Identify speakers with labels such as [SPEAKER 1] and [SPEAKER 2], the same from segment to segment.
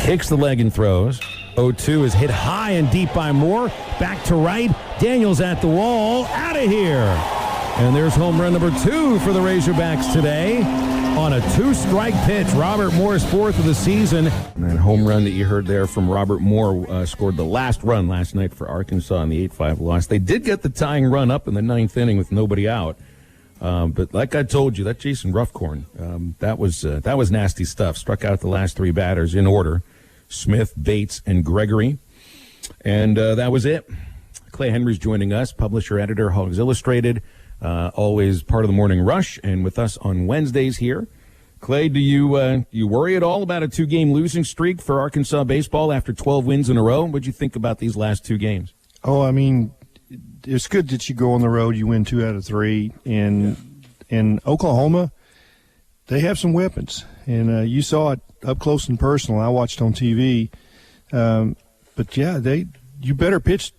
[SPEAKER 1] kicks the leg and throws. 0-2 is hit high and deep by Moore. Back to right. Daniels at the wall. Out of here. And there's home run number 2 for the Razorbacks today on a 2-strike pitch. Robert Moore's 4th of the season. And that home run that you heard there from Robert Moore scored the last run last night for Arkansas in the 8-5 loss. They did get the tying run up in the 9th inning with nobody out. But like I told you, that Jason Ruffcorn, that was nasty stuff. Struck out the last 3 batters in order: Smith, Bates, and Gregory. And that was it. Clay Henry's joining us, publisher, editor, Hogs Illustrated, always part of the Morning Rush, and with us on Wednesdays here. Clay, do you worry at all about a 2-game losing streak for Arkansas baseball after 12 wins in a row? What'd you think about these last 2 games?
[SPEAKER 2] Oh, I mean, it's good that you go on the road, you win 2 out of 3. And in Oklahoma, they have some weapons. And you saw it up close and personal. I watched on TV. But, yeah, you better pitch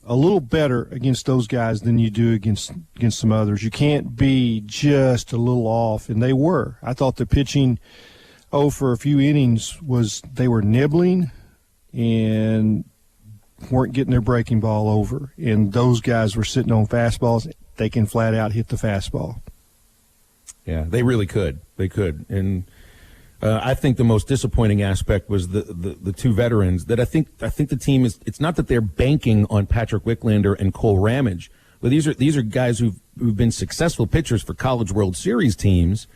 [SPEAKER 2] a little better against those guys than you do against some others. You can't be just a little off, and they were. I thought the pitching, for a few innings they were nibbling and weren't getting their breaking ball over, and those guys were sitting on fastballs. They can flat out hit the fastball.
[SPEAKER 1] Yeah, they really could. They could. And I think the most disappointing aspect was the 2 veterans that I think the team is. It's not that they're banking on Patrick Wicklander and Cole Ramage, but these are guys who've been successful pitchers for College World Series teams,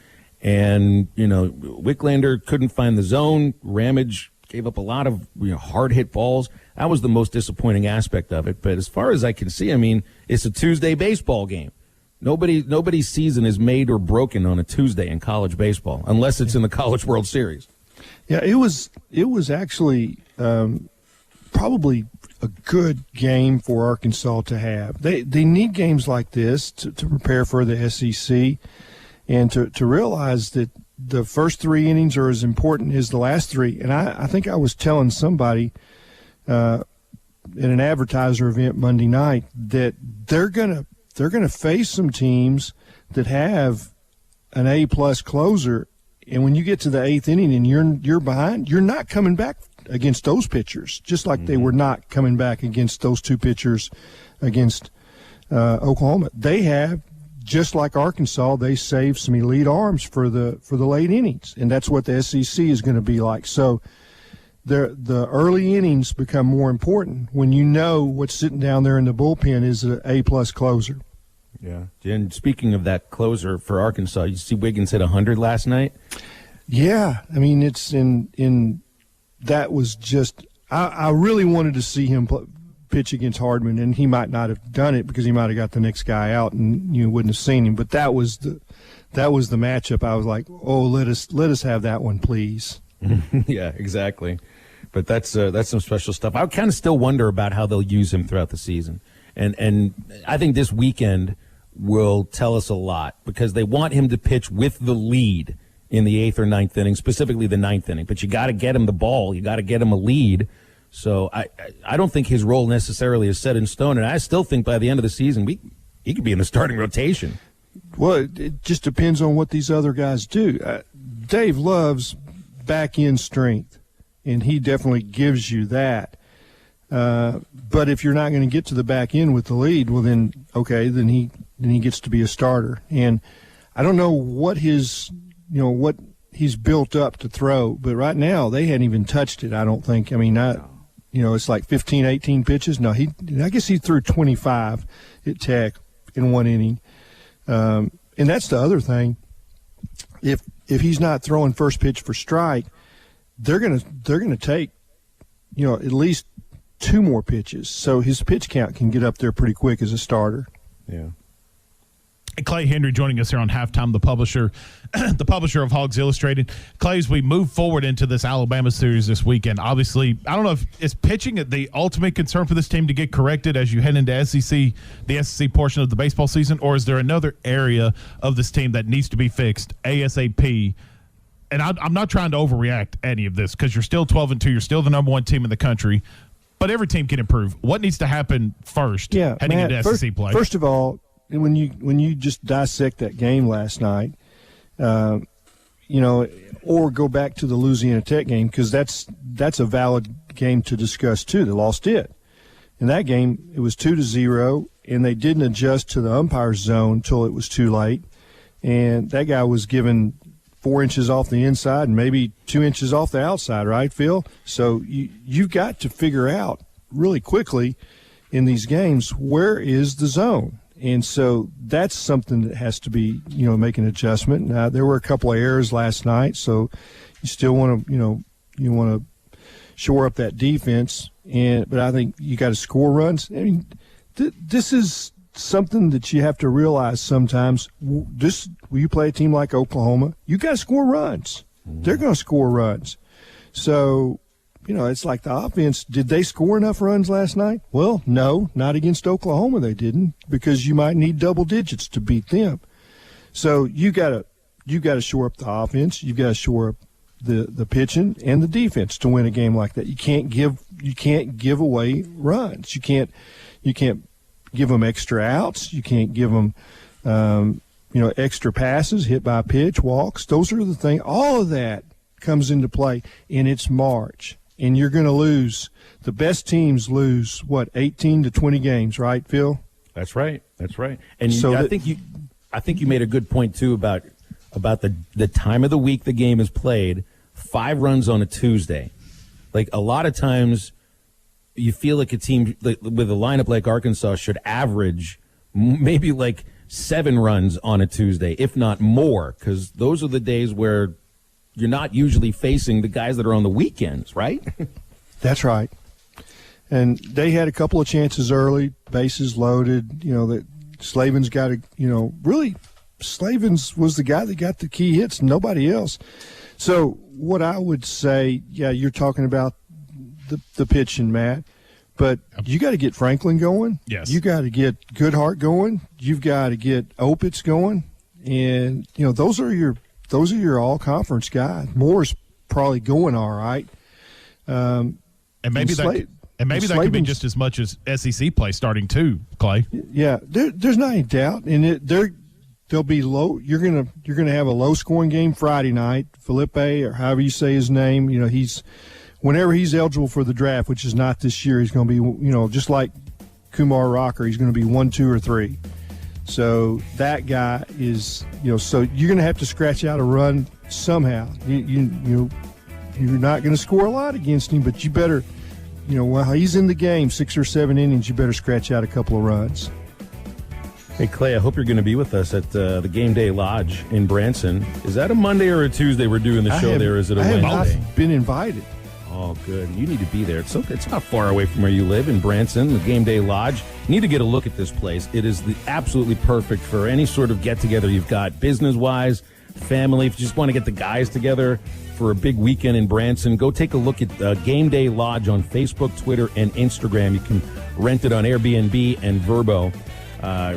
[SPEAKER 1] and Wicklander couldn't find the zone. Ramage gave up a lot of hard hit balls. That was the most disappointing aspect of it. But as far as I can see, I mean, it's a Tuesday baseball game. Nobody's season is made or broken on a Tuesday in college baseball, unless it's in the College World Series. Yeah,
[SPEAKER 2] it was actually probably a good game for Arkansas to have. They need games like this to prepare for the SEC, and to realize that the first 3 innings are as important as the last 3. And I think I was telling somebody at an advertiser event Monday night that they're gonna face some teams that have an A-plus closer, and when you get to the 8th inning and you're behind, you're not coming back against those pitchers, just like they were not coming back against those 2 pitchers against Oklahoma. They have, just like Arkansas, they saved some elite arms for the late innings, and that's what the SEC is going to be like. So the early innings become more important when you know what's sitting down there in the bullpen is an A-plus closer.
[SPEAKER 1] Yeah. And speaking of that closer for Arkansas, you see Wiggins hit 100 last night?
[SPEAKER 2] Yeah. I mean, it's in that was just – I really wanted to see him pitch against Hardman, and he might not have done it because he might have got the next guy out and you wouldn't have seen him. But that was the matchup. I was like, oh, let us have that one, please.
[SPEAKER 1] Yeah, exactly. But that's some special stuff. I kind of still wonder about how they'll use him throughout the season. And I think this weekend will tell us a lot because they want him to pitch with the lead in the 8th or 9th inning, specifically the 9th inning. But you got to get him the ball. You got to get him a lead. So I don't think his role necessarily is set in stone. And I still think by the end of the season, he could be in the starting rotation.
[SPEAKER 2] Well, it just depends on what these other guys do. Dave loves back-end strength, and he definitely gives you that. But if you're not going to get to the back end with the lead, well, then he gets to be a starter. And I don't know what what he's built up to throw, but right now they hadn't even touched it. I don't think. I mean, it's like 15, 18 pitches. No, I guess he threw 25 at Tech in 1 inning. And that's the other thing. If he's not throwing first pitch for strike, they're gonna take at least 2 more pitches, so his pitch count can get up there pretty quick as a starter.
[SPEAKER 1] Yeah.
[SPEAKER 3] Clay Henry joining us here on Halftime, the publisher of Hogs Illustrated. Clay, as we move forward into this Alabama series this weekend, obviously, I don't know if is pitching the ultimate concern for this team to get corrected as you head into the SEC portion of the baseball season, or is there another area of this team that needs to be fixed ASAP? And I'm not trying to overreact any of this because you're still 12-2, you're still the number 1 team in the country, but every team can improve. What needs to happen first heading into SEC play?
[SPEAKER 2] First of all, when you just dissect that game last night, or go back to the Louisiana Tech game, because that's a valid game to discuss too. They lost it. In that game, it was 2-0, and they didn't adjust to the umpire's zone until it was too late. And that guy was given 4 inches off the inside and maybe 2 inches off the outside, right, Phil? So you've got to figure out really quickly in these games, where is the zone? And so that's something that has to be, make an adjustment. Now, there were a couple of errors last night, so you still want to, you want to shore up that defense. But I think you got to score runs. I mean, this is something that you have to realize sometimes. When you play a team like Oklahoma, you got to score runs. They're going to score runs. So, it's like the offense. Did they score enough runs last night? Well, no, not against Oklahoma. They didn't, because you might need double digits to beat them. So you got to shore up the offense. You got to shore up the pitching and the defense to win a game like that. You can't give away runs. You can't give them extra outs. You can't give them extra passes, hit by pitch, walks. Those are the things. All of that comes into play, and it's March, and you're going to lose. The best teams lose 18 to 20 games, right, Phil?
[SPEAKER 1] That's right. And so I think you made a good point too about the time of the week the game is played. 5 runs on a Tuesday. Like, a lot of times you feel like a team with a lineup like Arkansas should average maybe like 7 runs on a Tuesday, if not more, because those are the days where you're not usually facing the guys that are on the weekends, right?
[SPEAKER 2] That's right. And they had a couple of chances early, bases loaded. That Slavin's got really Slavins was the guy that got the key hits, nobody else. So what I would say, you're talking about the pitching, Matt, but you got to get Franklin going.
[SPEAKER 3] Yes.
[SPEAKER 2] You got to get Goodhart going. You've got to get Opitz going, and those are your all conference guys. Moore's probably going all right.
[SPEAKER 3] And maybe that could be just as much as SEC play starting too, Clay.
[SPEAKER 2] Yeah, there's not any doubt, and they'll be low. You're gonna have a low scoring game Friday night. Felipe, or however you say his name, whenever he's eligible for the draft, which is not this year, he's going to be just like Kumar Rocker. He's going to be 1, 2, or 3. So that guy is So you're going to have to scratch out a run somehow. You're not going to score a lot against him, but you better, while he's in the game 6 or 7 innings, you better scratch out a couple of runs.
[SPEAKER 1] Hey, Clay, I hope you're going to be with us at the Game Day Lodge in Branson. Is that a Monday or a Tuesday we're doing the show there? Is it a Wednesday?
[SPEAKER 2] I have not been invited.
[SPEAKER 1] Oh, good. You need to be there. It's not far away from where you live in Branson, the Game Day Lodge. You need to get a look at this place. It is absolutely perfect for any sort of get-together you've got, business-wise, family. If you just want to get the guys together for a big weekend in Branson, go take a look at Game Day Lodge on Facebook, Twitter, and Instagram. You can rent it on Airbnb and Vrbo.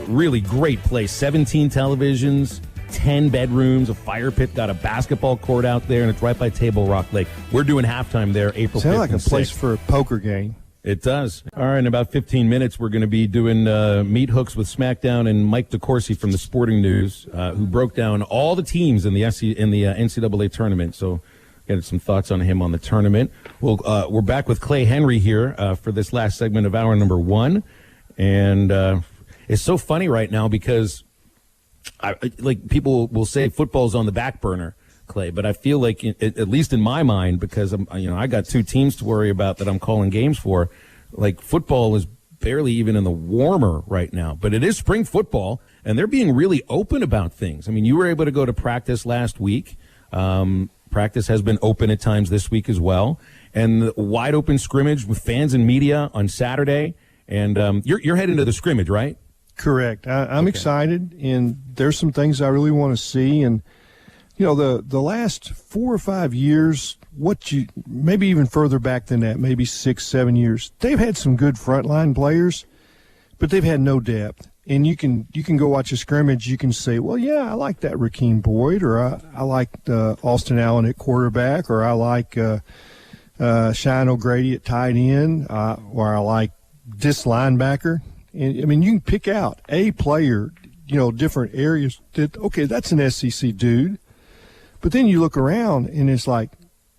[SPEAKER 1] Really great place. 17 televisions, 10 bedrooms, a fire pit, got a basketball court out there, and it's right by Table Rock Lake. We're doing halftime there April 5th.
[SPEAKER 2] Sounds like a
[SPEAKER 1] and
[SPEAKER 2] place
[SPEAKER 1] 6th.
[SPEAKER 2] for a poker game.
[SPEAKER 1] It does. All right, in about 15 minutes, we're going to be doing Meat Hooks with SmackDown and Mike DeCourcy from the Sporting News, who broke down all the teams in the NCAA tournament. So got some thoughts on him on the tournament. We're back with Clay Henry here for this last segment of hour number 1. And it's so funny right now because people will say football's on the back burner, Clay, but I feel like at least in my mind, because I got 2 teams to worry about that I'm calling games for. Like, football is barely even in the warmer right now, but it is spring football, and they're being really open about things. I mean, you were able to go to practice last week. Practice has been open at times this week as well, and the wide open scrimmage with fans and media on Saturday. And you're heading to the scrimmage, right?
[SPEAKER 2] Correct. I'm excited, and there's some things I really want to see. And the last 4 or 5 years, maybe even further back than that, maybe 6, 7 years, they've had some good frontline players, but they've had no depth. And you can go watch a scrimmage. You can say, well, yeah, I like that Rakeem Boyd, or I like Austin Allen at quarterback, or I like Shine O'Grady at tight end, or I like this linebacker. And I mean, you can pick out a player, different areas that, okay, that's an SEC dude. But then you look around, and it's like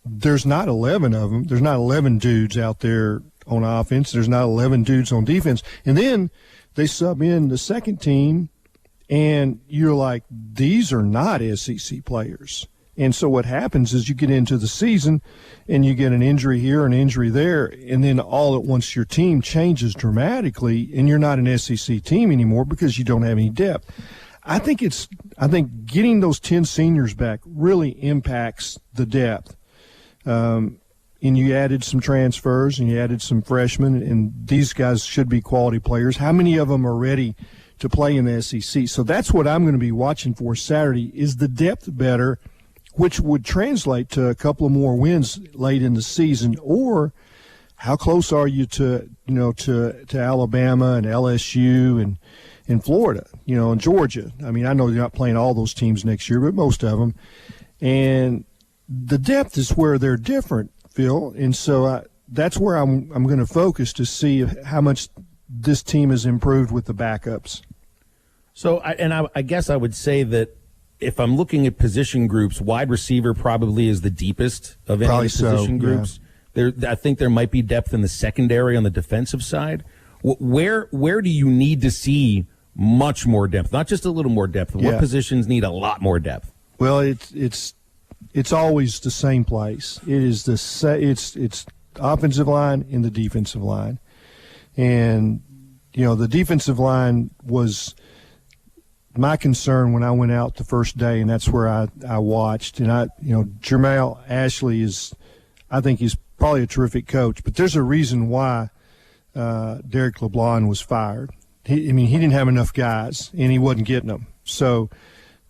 [SPEAKER 2] there's not 11 of them. There's not 11 dudes out there on offense. There's not 11 dudes on defense. And then they sub in the second team, and you're like, these are not SEC players. And so what happens is you get into the season and you get an injury here, an injury there, and then all at once your team changes dramatically and you're not an SEC team anymore because you don't have any depth. I think getting those 10 seniors back really impacts the depth. And you added some transfers and you added some freshmen, and these guys should be quality players. How many of them are ready to play in the SEC? So that's what I'm going to be watching for Saturday. Is the depth better, which would translate to a couple of more wins late in the season, or how close are you to Alabama and LSU and Florida, and Georgia? I mean, I know you're not playing all those teams next year, but most of them. And the depth is where they're different, Phil. And so that's where I'm going to focus to see how much this team has improved with the backups.
[SPEAKER 1] So, I guess I would say that if I'm looking at position groups, wide receiver probably is the deepest of any
[SPEAKER 2] Probably
[SPEAKER 1] position groups.
[SPEAKER 2] Yeah.
[SPEAKER 1] I think there might be depth in the secondary on the defensive side. Where do you need to see much more depth? Not just a little more depth. What positions need a lot more depth?
[SPEAKER 2] Well, it's always the same place. It is it's offensive line and the defensive line, and the defensive line was my concern when I went out the first day, and that's where I watched. And Jermale Ashley I think he's probably a terrific coach, but there's a reason why Derek LeBlanc was fired. He didn't have enough guys, and he wasn't getting them. So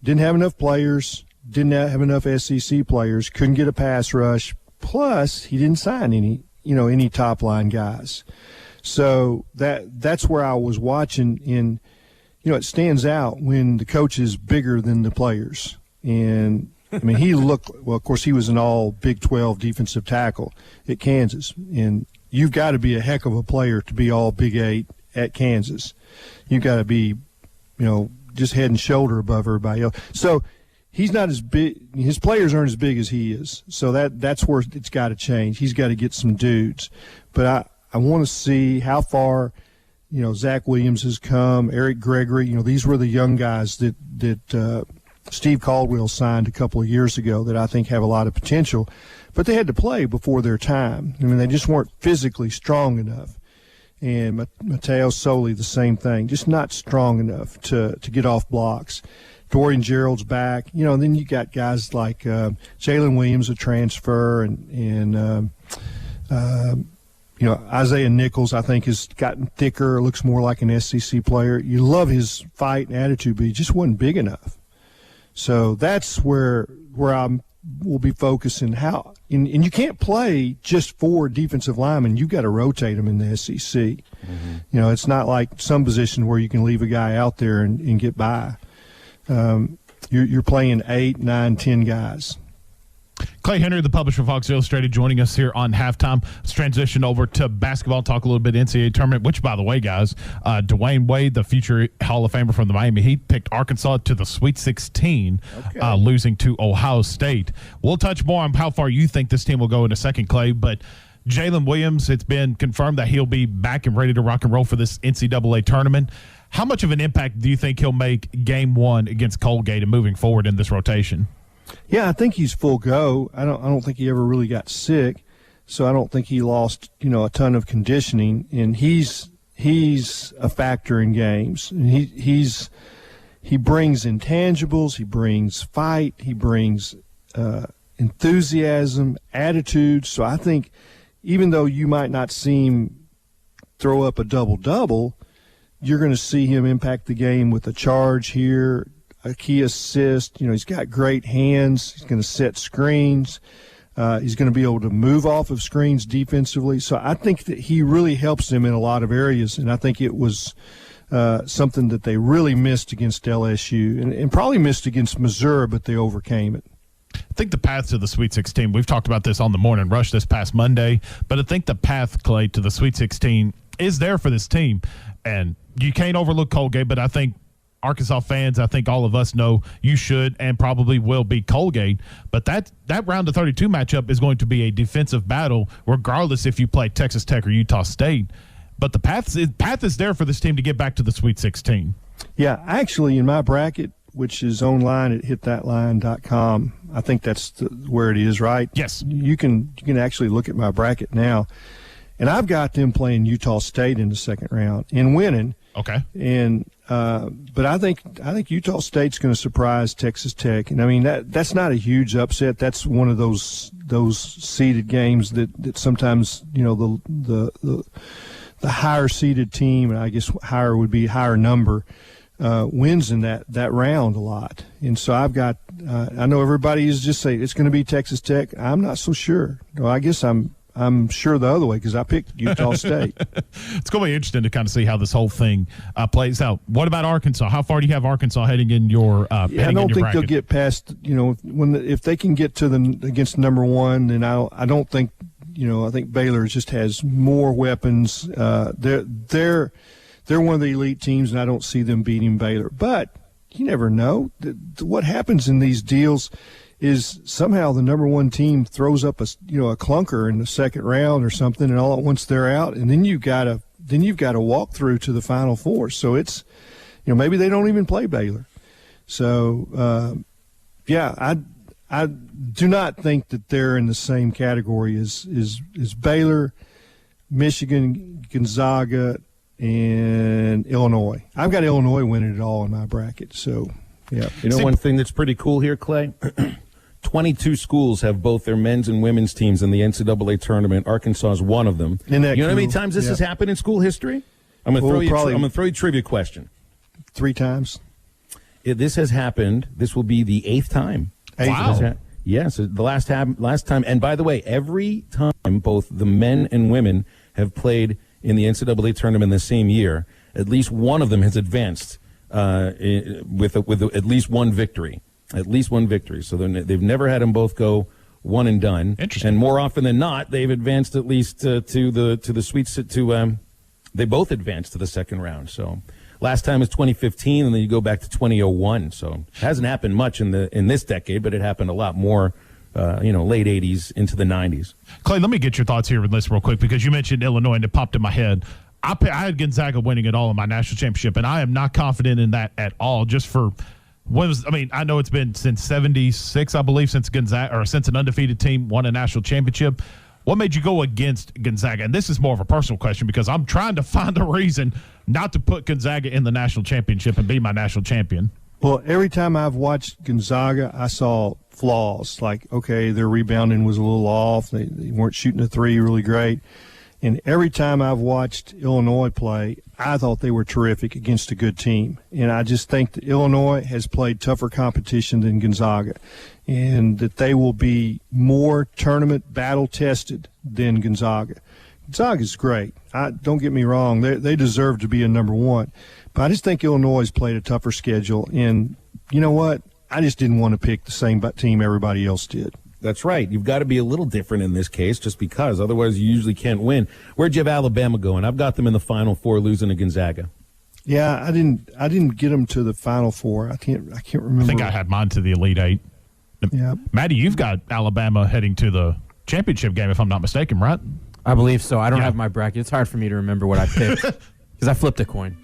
[SPEAKER 2] didn't have enough players, didn't have enough SEC players, couldn't get a pass rush. Plus, he didn't sign any top line guys. So that's where I was watching in. It stands out when the coach is bigger than the players. And, he looked – well, of course, he was an all Big 12 defensive tackle at Kansas. And you've got to be a heck of a player to be all Big 8 at Kansas. You've got to be, just head and shoulder above everybody else. So he's not as big – his players aren't as big as he is. So that's where it's got to change. He's got to get some dudes. But I want to see how far – Zach Williams has come, Eric Gregory. These were the young guys that Steve Caldwell signed a couple of years ago that I think have a lot of potential, but they had to play before their time. They just weren't physically strong enough. And Mateo Soli, the same thing, just not strong enough to get off blocks. Dorian Gerald's back. And then you got guys like Jalen Williams, a transfer, and Isaiah Nichols, I think, has gotten thicker, looks more like an SEC player. You love his fight and attitude, but he just wasn't big enough. So that's where I will be focusing how. And you can't play just 4 defensive linemen. You've got to rotate them in the SEC. Mm-hmm. It's not like some position where you can leave a guy out there and get by. You're playing 8, 9, 10 guys.
[SPEAKER 3] Clay Henry, the publisher of Hogs Illustrated, joining us here on halftime. Let's transition over to basketball, talk a little bit NCAA tournament, which, by the way, guys, Dwayne Wade, the future Hall of Famer from the Miami Heat, picked Arkansas to the Sweet 16, losing to Ohio State. We'll touch more on how far you think this team will go in a second, Clay, but Jalen Williams, it's been confirmed that he'll be back and ready to rock and roll for this NCAA tournament. How much of an impact do you think he'll make game 1 against Colgate and moving forward in this rotation?
[SPEAKER 2] Yeah, I think he's full go. I don't think he ever really got sick, so I don't think he lost a ton of conditioning. And he's a factor in games. And he brings intangibles. He brings fight. He brings enthusiasm, attitude. So I think even though you might not see him throw up a double-double, you're going to see him impact the game with a charge here, a key assist. He's got great hands. He's going to set screens. He's going to be able to move off of screens defensively. So I think that he really helps them in a lot of areas, and I think it was something that they really missed against LSU and probably missed against Missouri, but they overcame it.
[SPEAKER 3] I think the path to the Sweet 16, we've talked about this on the Morning Rush this past Monday, but I think the path, Clay, to the Sweet 16 is there for this team. And you can't overlook Colgate, but I think Arkansas fans, I think all of us know you should and probably will be Colgate. But that round of 32 matchup is going to be a defensive battle, regardless if you play Texas Tech or Utah State. But the path is there for this team to get back to the Sweet 16.
[SPEAKER 2] Yeah, actually, in my bracket, which is online at hitthatline.com, I think that's where it is, right?
[SPEAKER 3] Yes.
[SPEAKER 2] You can actually look at my bracket now. And I've got them playing Utah State in the second round and winning.
[SPEAKER 3] Okay.
[SPEAKER 2] And but I think Utah State's going to surprise Texas Tech. And I mean that's not a huge upset. That's one of those seeded games that sometimes, you know, the higher seeded team, and I guess higher would be higher number, wins in that round a lot. And so I've got I know everybody is just saying it's going to be Texas Tech. I'm not so sure. No, I guess I'm sure the other way because I picked Utah State.
[SPEAKER 3] It's going to be interesting to kind of see how this whole thing plays out. What about Arkansas? How far do you have Arkansas heading in your
[SPEAKER 2] I don't think
[SPEAKER 3] bracket?
[SPEAKER 2] they'll get past, you know, if they can get to against number one, then I don't think, you know, I think Baylor just has more weapons. They're one of the elite teams, and I don't see them beating Baylor. But you never know. What happens in these deals is somehow the number one team throws up a clunker in the second round or something, and all at once they're out, and then you've got to walk through to the Final Four. So it's, you know, maybe they don't even play Baylor. So I do not think that they're in the same category as Baylor, Michigan, Gonzaga, and Illinois. I've got Illinois winning it all in my bracket. So yeah,
[SPEAKER 1] you know, one thing that's pretty cool here, Clay. 22 schools have both their men's and women's teams in the NCAA tournament. Arkansas is one of them. You know how many times this has happened in school history? I'm going to throw you a trivia question.
[SPEAKER 2] 3 times.
[SPEAKER 1] This has happened. This will be the 8th time.
[SPEAKER 3] Wow.
[SPEAKER 1] Yes, the last time. And by the way, every time both the men and women have played in the NCAA tournament in the same year, at least one of them has advanced with at least one victory. At least one victory. So they've never had them both go one and done.
[SPEAKER 3] Interesting.
[SPEAKER 1] And more often than not, they've advanced at least to the sweet they both advanced to the second round. So last time was 2015, and then you go back to 2001. So it hasn't happened much in this decade, but it happened a lot more. Late 80s into the 90s.
[SPEAKER 3] Clay, let me get your thoughts here on this real quick because you mentioned Illinois and it popped in my head. I had Gonzaga winning it all in my national championship, and I am not confident in that at all. Just for I know it's been since '76, I believe, since an undefeated team won a national championship. What made you go against Gonzaga? And this is more of a personal question because I'm trying to find a reason not to put Gonzaga in the national championship and be my national champion.
[SPEAKER 2] Well, every time I've watched Gonzaga, I saw flaws. Like, okay, their rebounding was a little off. They weren't shooting a three really great. And every time I've watched Illinois play, I thought they were terrific against a good team. And I just think that Illinois has played tougher competition than Gonzaga, and that they will be more tournament battle-tested than Gonzaga. Gonzaga's great. Don't get me wrong. They deserve to be a number one. But I just think Illinois has played a tougher schedule. And you know what? I just didn't want to pick the same team everybody else did.
[SPEAKER 1] That's right. You've got to be a little different in this case just because. Otherwise, you usually can't win. Where'd you have Alabama going? I've got them in the Final Four losing to Gonzaga.
[SPEAKER 2] Yeah, I didn't get them to the Final Four. I can't remember.
[SPEAKER 3] I think I had mine to the Elite Eight.
[SPEAKER 2] Yeah.
[SPEAKER 3] Maddie, you've got Alabama heading to the championship game, if I'm not mistaken, right?
[SPEAKER 4] I believe so. I don't have my bracket. It's hard for me to remember what I picked because I flipped a coin.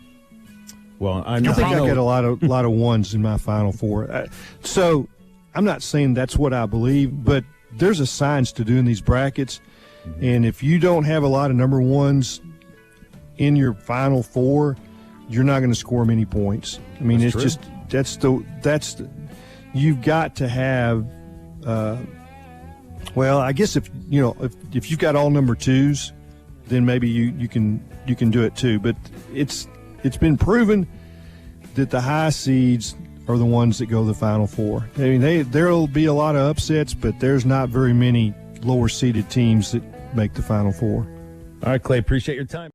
[SPEAKER 1] Well, I
[SPEAKER 2] think I got a lot of ones in my Final Four. So I'm not saying that's what I believe, but there's a science to doing these brackets. Mm-hmm. And if you don't have a lot of number ones in your Final Four, you're not going to score many points. I mean, you've got to have. Well, I guess if you've got all number twos, then maybe you can do it too. But it's been proven that the high seeds are the ones that go to the Final Four. I mean, there'll be a lot of upsets, but there's not very many lower seeded teams that make the Final Four.
[SPEAKER 1] All right, Clay, appreciate your time.